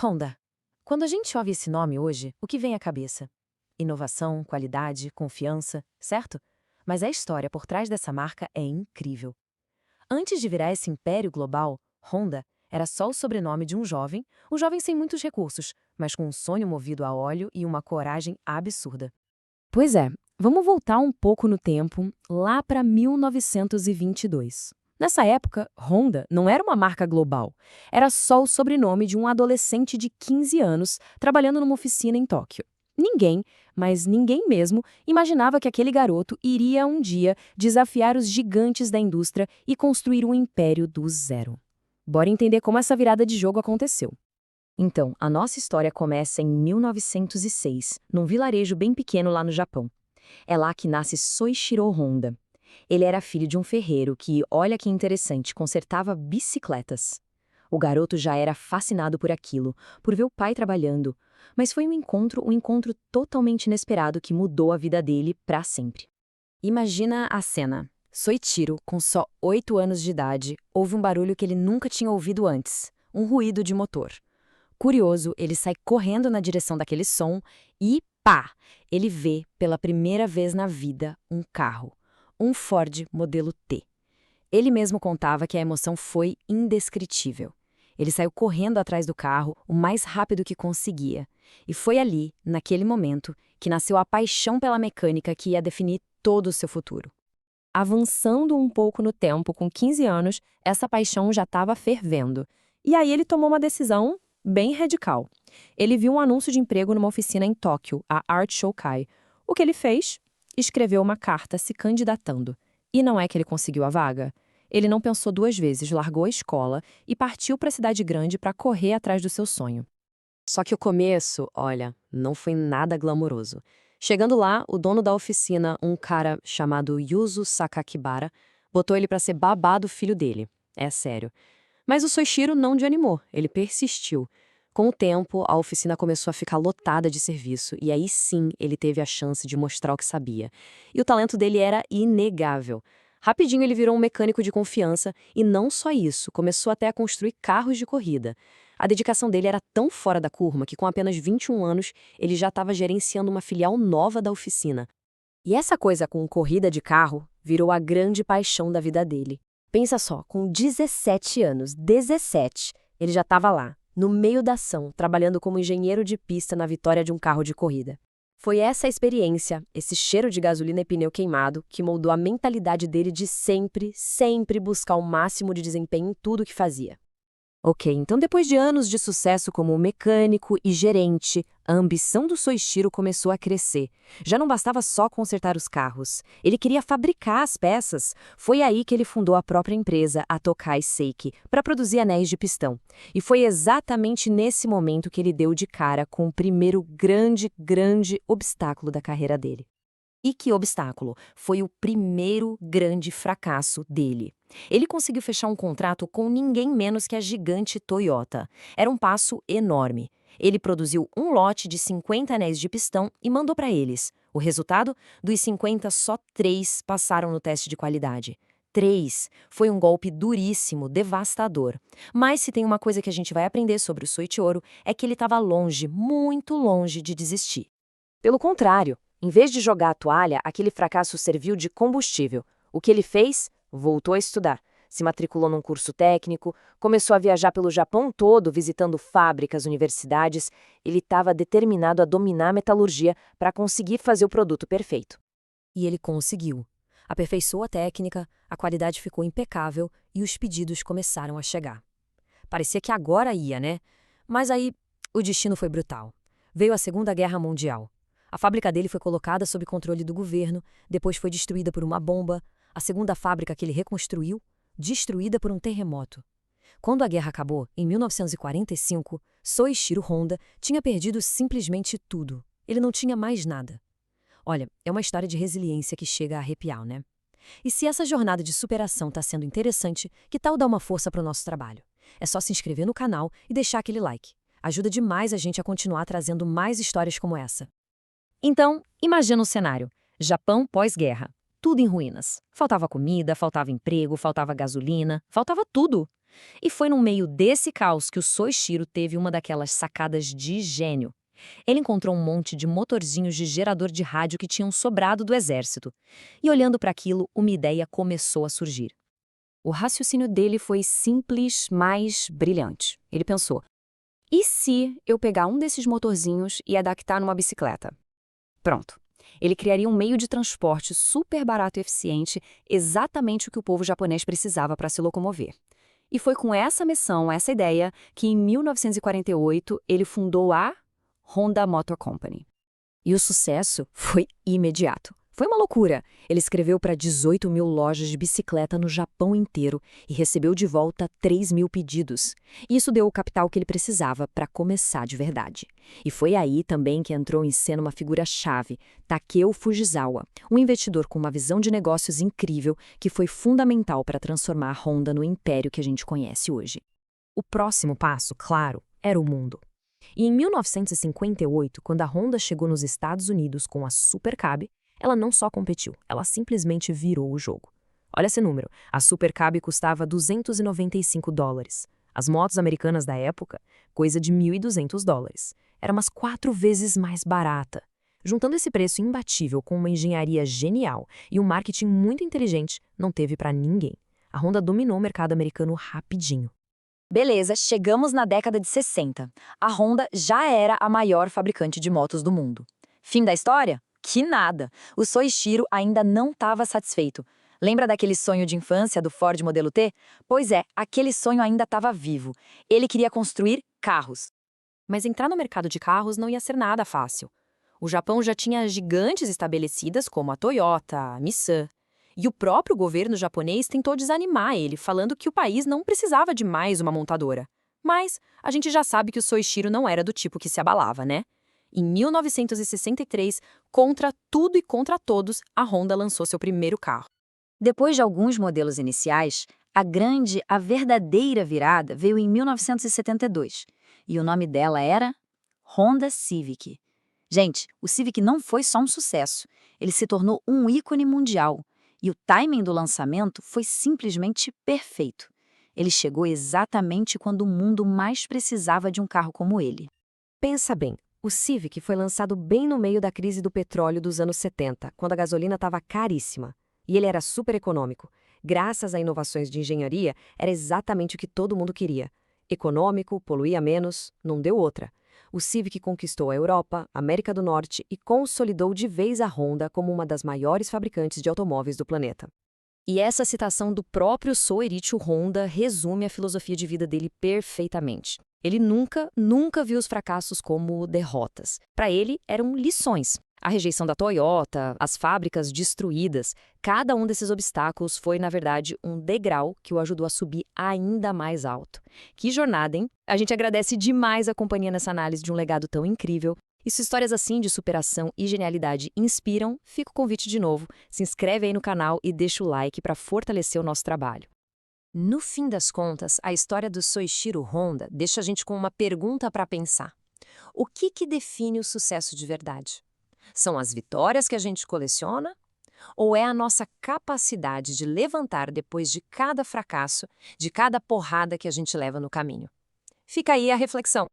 Honda. Quando a gente ouve esse nome hoje, o que vem à cabeça? Inovação, qualidade, confiança, certo? Mas a história por trás dessa marca é incrível. Antes de virar esse império global, Honda era só o sobrenome de um jovem sem muitos recursos, mas com um sonho movido a óleo e uma coragem absurda. Pois é, vamos voltar um pouco no tempo, lá para 1922. Nessa época, Honda não era uma marca global, era só o sobrenome de um adolescente de 15 anos trabalhando numa oficina em Tóquio. Ninguém, mas ninguém mesmo, imaginava que aquele garoto iria um dia desafiar os gigantes da indústria e construir um império do zero. Bora entender como essa virada de jogo aconteceu. Então, a nossa história começa em 1906, num vilarejo bem pequeno lá no Japão. É lá que nasce Soichiro Honda. Ele era filho de um ferreiro que, olha que interessante, consertava bicicletas. O garoto já era fascinado por aquilo, por ver o pai trabalhando, mas foi um encontro totalmente inesperado que mudou a vida dele para sempre. Imagina a cena. Soichiro, com só 8 anos de idade, ouve um barulho que ele nunca tinha ouvido antes, um ruído de motor. Curioso, ele sai correndo na direção daquele som e, pá! Ele vê, pela primeira vez na vida, um carro. Um Ford modelo T. Ele mesmo contava que a emoção foi indescritível. Ele saiu correndo atrás do carro o mais rápido que conseguia. E foi ali, naquele momento, que nasceu a paixão pela mecânica que ia definir todo o seu futuro. Avançando um pouco no tempo, com 15 anos, essa paixão já estava fervendo. E aí ele tomou uma decisão bem radical. Ele viu um anúncio de emprego numa oficina em Tóquio, a Art Shokai. O que ele fez? Escreveu uma carta se candidatando. E não é que ele conseguiu a vaga? Ele não pensou duas vezes, largou a escola e partiu para a cidade grande para correr atrás do seu sonho. Só que o começo, olha, não foi nada glamouroso. Chegando lá, o dono da oficina, um cara chamado Yuzo Sakakibara, botou ele para ser babá do filho dele. É sério. Mas o Soichiro não desanimou, ele persistiu. Com o tempo, a oficina começou a ficar lotada de serviço e aí sim ele teve a chance de mostrar o que sabia. E o talento dele era inegável. Rapidinho ele virou um mecânico de confiança e não só isso, começou até a construir carros de corrida. A dedicação dele era tão fora da curva que com apenas 21 anos ele já estava gerenciando uma filial nova da oficina. E essa coisa com corrida de carro virou a grande paixão da vida dele. Pensa só, com 17 anos, 17, ele já estava lá, no meio da ação, trabalhando como engenheiro de pista na vitória de um carro de corrida. Foi essa experiência, esse cheiro de gasolina e pneu queimado, que moldou a mentalidade dele de sempre, sempre buscar o máximo de desempenho em tudo que fazia. Ok, então depois de anos de sucesso como mecânico e gerente, a ambição do Soichiro começou a crescer. Já não bastava só consertar os carros, ele queria fabricar as peças. Foi aí que ele fundou a própria empresa, a Tokai Seiki, para produzir anéis de pistão. E foi exatamente nesse momento que ele deu de cara com o primeiro grande obstáculo da carreira dele. E que obstáculo? Foi o primeiro grande fracasso dele. Ele conseguiu fechar um contrato com ninguém menos que a gigante Toyota. Era um passo enorme. Ele produziu um lote de 50 anéis de pistão e mandou para eles. O resultado? Dos 50, só 3 passaram no teste de qualidade. 3. Foi um golpe duríssimo, devastador. Mas se tem uma coisa que a gente vai aprender sobre o Soichiro, é que ele estava longe, muito longe de desistir. Pelo contrário, em vez de jogar a toalha, aquele fracasso serviu de combustível. O que ele fez? Voltou a estudar. Se matriculou num curso técnico, começou a viajar pelo Japão todo, visitando fábricas, universidades. Ele estava determinado a dominar a metalurgia para conseguir fazer o produto perfeito. E ele conseguiu. Aperfeiçoou a técnica, a qualidade ficou impecável e os pedidos começaram a chegar. Parecia que agora ia, né? Mas aí o destino foi brutal. Veio a Segunda Guerra Mundial. A fábrica dele foi colocada sob controle do governo, depois foi destruída por uma bomba, a segunda fábrica que ele reconstruiu, destruída por um terremoto. Quando a guerra acabou, em 1945, Soichiro Honda tinha perdido simplesmente tudo. Ele não tinha mais nada. Olha, é uma história de resiliência que chega a arrepiar, né? E se essa jornada de superação está sendo interessante, que tal dar uma força para o nosso trabalho? É só se inscrever no canal e deixar aquele like. Ajuda demais a gente a continuar trazendo mais histórias como essa. Então, imagina um cenário. Japão pós-guerra. tudo em ruínas. Faltava comida, faltava emprego, faltava gasolina, faltava tudo. E foi no meio desse caos que o Soichiro teve uma daquelas sacadas de gênio. Ele encontrou um monte de motorzinhos de gerador de rádio que tinham sobrado do exército. E olhando para aquilo, uma ideia começou a surgir. O raciocínio dele foi simples, mas brilhante. Ele pensou: e se eu pegar um desses motorzinhos e adaptar numa bicicleta? Pronto. Ele criaria um meio de transporte super barato e eficiente, exatamente o que o povo japonês precisava para se locomover. E foi com essa missão, essa ideia, que em 1948 ele fundou a Honda Motor Company. E o sucesso foi imediato. Foi uma loucura. Ele escreveu para 18 mil lojas de bicicleta no Japão inteiro e recebeu de volta 3 mil pedidos. Isso deu o capital que ele precisava para começar de verdade. E foi aí também que entrou em cena uma figura-chave, Takeo Fujisawa, um investidor com uma visão de negócios incrível que foi fundamental para transformar a Honda no império que a gente conhece hoje. O próximo passo, claro, era o mundo. E em 1958, quando a Honda chegou nos Estados Unidos com a Super Cab, ela não só competiu, ela simplesmente virou o jogo. Olha esse número, a Super Cab custava $295. As motos americanas da época, coisa de $1.200. Era umas 4 vezes mais barata. Juntando esse preço imbatível com uma engenharia genial e um marketing muito inteligente, não teve para ninguém. A Honda dominou o mercado americano rapidinho. Beleza, chegamos na década de 60. A Honda já era a maior fabricante de motos do mundo. Fim da história? Que nada! O Soichiro ainda não estava satisfeito. Lembra daquele sonho de infância do Ford Modelo T? Pois é, aquele sonho ainda estava vivo. Ele queria construir carros. Mas entrar no mercado de carros não ia ser nada fácil. O Japão já tinha gigantes estabelecidas como a Toyota, a Nissan. E o próprio governo japonês tentou desanimar ele, falando que o país não precisava de mais uma montadora. Mas a gente já sabe que o Soichiro não era do tipo que se abalava, né? Em 1963, contra tudo e contra todos, a Honda lançou seu primeiro carro. Depois de alguns modelos iniciais, a verdadeira virada veio em 1972. E o nome dela era Honda Civic. Gente, o Civic não foi só um sucesso, ele se tornou um ícone mundial. E o timing do lançamento foi simplesmente perfeito. Ele chegou exatamente quando o mundo mais precisava de um carro como ele. Pensa bem, o Civic foi lançado bem no meio da crise do petróleo dos anos 70, quando a gasolina estava caríssima. E ele era super econômico. Graças a inovações de engenharia, era exatamente o que todo mundo queria. Econômico, poluía menos, não deu outra. O Civic conquistou a Europa, a América do Norte e consolidou de vez a Honda como uma das maiores fabricantes de automóveis do planeta. E essa citação do próprio Soichiro Honda resume a filosofia de vida dele perfeitamente. Ele nunca viu os fracassos como derrotas. Para ele, eram lições. A rejeição da Toyota, as fábricas destruídas, cada um desses obstáculos foi, na verdade, um degrau que o ajudou a subir ainda mais alto. Que jornada, hein? A gente agradece demais a companhia nessa análise de um legado tão incrível. E se histórias assim de superação e genialidade inspiram, fica o convite de novo. Se inscreve aí no canal e deixa o like para fortalecer o nosso trabalho. No fim das contas, a história do Soichiro Honda deixa a gente com uma pergunta para pensar. O que define o sucesso de verdade? São as vitórias que a gente coleciona? Ou é a nossa capacidade de levantar depois de cada fracasso, de cada porrada que a gente leva no caminho? Fica aí a reflexão.